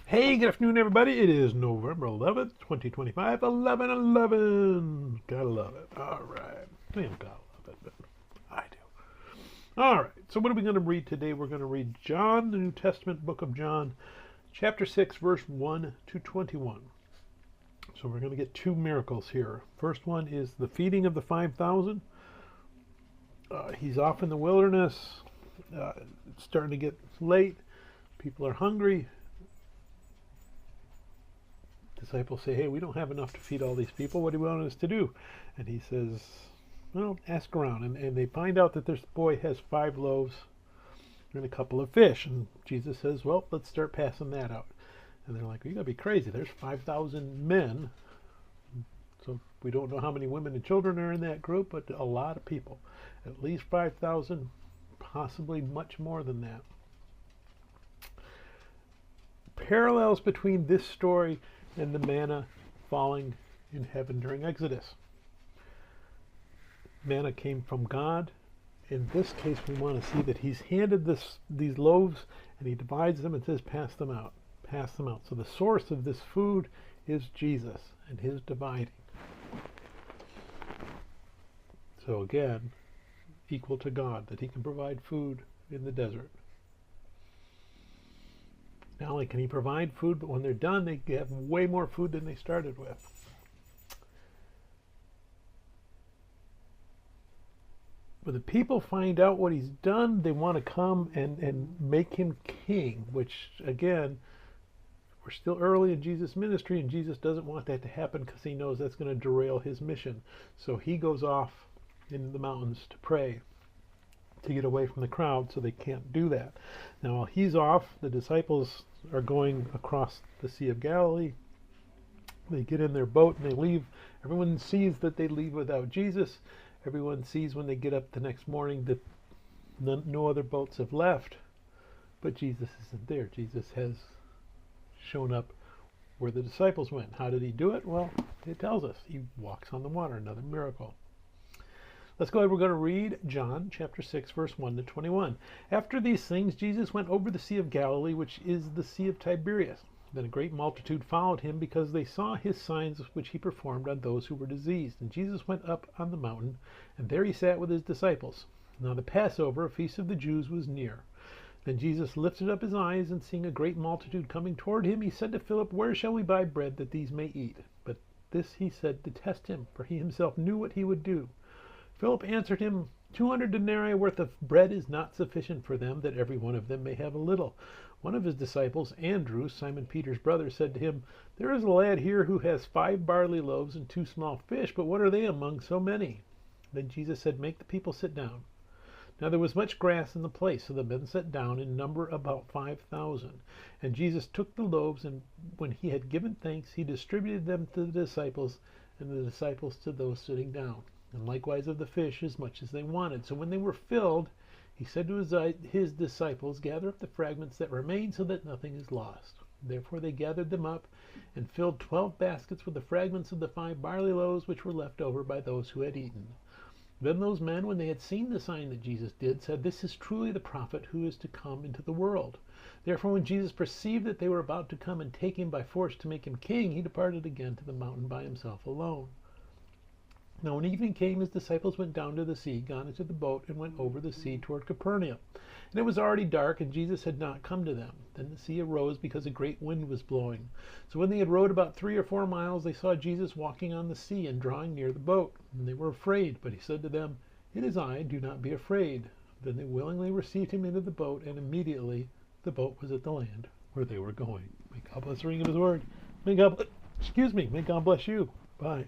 Hey, good afternoon, everybody. It is November 11th, 2025, 11/11. Gotta love it. All right. I don't gotta love it, but I do. All right. So what are we going to read today? We're going to read John, the New Testament book of John, chapter 6, verse 1 to 21. So we're going to get two miracles here. First one is the feeding of the 5,000. He's off in the wilderness. It's starting to get late. People are hungry. Disciples say, hey, we don't have enough to feed all these people. What do you want us to do? And he says, well, ask around. And they find out that this boy has 5 loaves and a couple of fish. And Jesus says, well, let's start passing that out. And they're like, well, you got to be crazy. There's 5,000 men. So we don't know how many women and children are in that group, but a lot of people. At least 5,000, possibly much more than that. Parallels between this story and the manna falling in heaven during Exodus. Manna came from God. In this case, we want to see that he's handed these loaves and he divides them and says, pass them out. Pass them out. So the source of this food is Jesus and his dividing. So again, equal to God, that he can provide food in the desert. Not only can he provide food, but when they're done, they have way more food than they started with. When the people find out what he's done, they want to come and make him king, which, again, we're still early in Jesus' ministry, and Jesus doesn't want that to happen because he knows that's going to derail his mission. So he goes off into the mountains to pray, to get away from the crowd, so they can't do that. Now, while he's off, the disciples are going across the Sea of Galilee. They get in their boat and they leave. Everyone sees that they leave without Jesus. Everyone sees when they get up the next morning that no other boats have left, but Jesus isn't there. Jesus has shown up where the disciples went. How did he do it? Well, it tells us. He walks on the water, another miracle. Let's go ahead. We're going to read John chapter 6, verse 1 to 21. After these things, Jesus went over the Sea of Galilee, which is the Sea of Tiberias. Then a great multitude followed him because they saw his signs which he performed on those who were diseased. And Jesus went up on the mountain, and there he sat with his disciples. Now the Passover, a feast of the Jews, was near. Then Jesus lifted up his eyes, and seeing a great multitude coming toward him, he said to Philip, where shall we buy bread that these may eat? But this he said to test him, for he himself knew what he would do. Philip answered him, 200 denarii worth of bread is not sufficient for them, that every one of them may have a little. One of his disciples, Andrew, Simon Peter's brother, said to him, there is a lad here who has 5 barley loaves and 2 small fish, but what are they among so many? Then Jesus said, make the people sit down. Now there was much grass in the place, so the men sat down, in number about 5,000. And Jesus took the loaves, and when he had given thanks, he distributed them to the disciples, and the disciples to those sitting down. And likewise of the fish as much as they wanted. So when they were filled, he said to his disciples, gather up the fragments that remain so that nothing is lost. Therefore they gathered them up and filled 12 baskets with the fragments of the 5 barley loaves which were left over by those who had eaten. Then those men, when they had seen the sign that Jesus did, said, this is truly the prophet who is to come into the world. Therefore when Jesus perceived that they were about to come and take him by force to make him king, he departed again to the mountain by himself alone. Now when evening came, his disciples went down to the sea, got into the boat, and went over the sea toward Capernaum. And it was already dark, and Jesus had not come to them. Then the sea arose because a great wind was blowing. So when they had rowed about 3 or 4 miles, they saw Jesus walking on the sea and drawing near the boat. And they were afraid, but he said to them, it is I, do not be afraid. Then they willingly received him into the boat, and immediately the boat was at the land where they were going. May God bless the reading of his word. May God bless you. Bye.